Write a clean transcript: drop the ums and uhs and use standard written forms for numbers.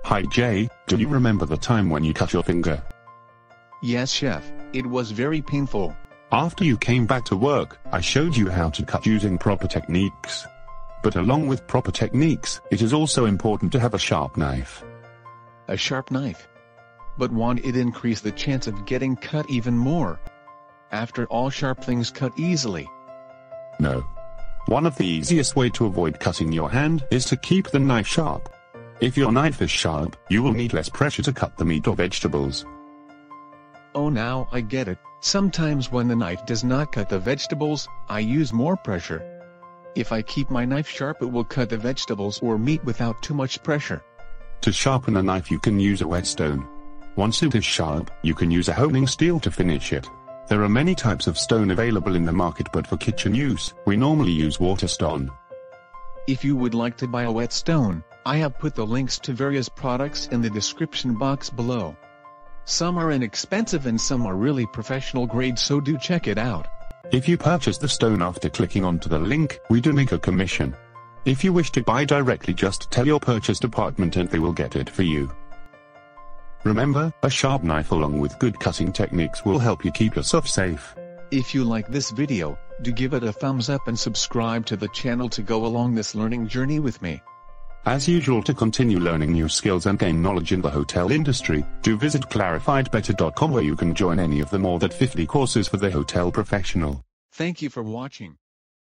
Hi Jay, do you remember the time when you cut your finger? Yes, chef, it was very painful. After you came back to work, I showed you how to cut using proper techniques. But along with proper techniques, it is also important to have a sharp knife. A sharp knife? But won't it increase the chance of getting cut even more? After all, sharp things cut easily. No. One of the easiest way to avoid cutting your hand is to keep the knife sharp. If your knife is sharp, you will need less pressure to cut the meat or vegetables. Oh, now I get it. Sometimes when the knife does not cut the vegetables, I use more pressure. If I keep my knife sharp, it will cut the vegetables or meat without too much pressure. To sharpen a knife, you can use a whetstone. Once it is sharp, you can use a honing steel to finish it. There are many types of stone available in the market, but for kitchen use, we normally use water stone. If you would like to buy a whetstone, I have put the links to various products in the description box below. Some are inexpensive and some are really professional grade, so do check it out. If you purchase the stone after clicking onto the link, we do make a commission. If you wish to buy directly, just tell your purchase department and they will get it for you. Remember, a sharp knife along with good cutting techniques will help you keep yourself safe. If you like this video, do give it a thumbs up and subscribe to the channel to go along this learning journey with me. As usual, to continue learning new skills and gain knowledge in the hotel industry, do visit clarifiedbetter.com, where you can join any of the more than 50 courses for the hotel professional. Thank you for watching.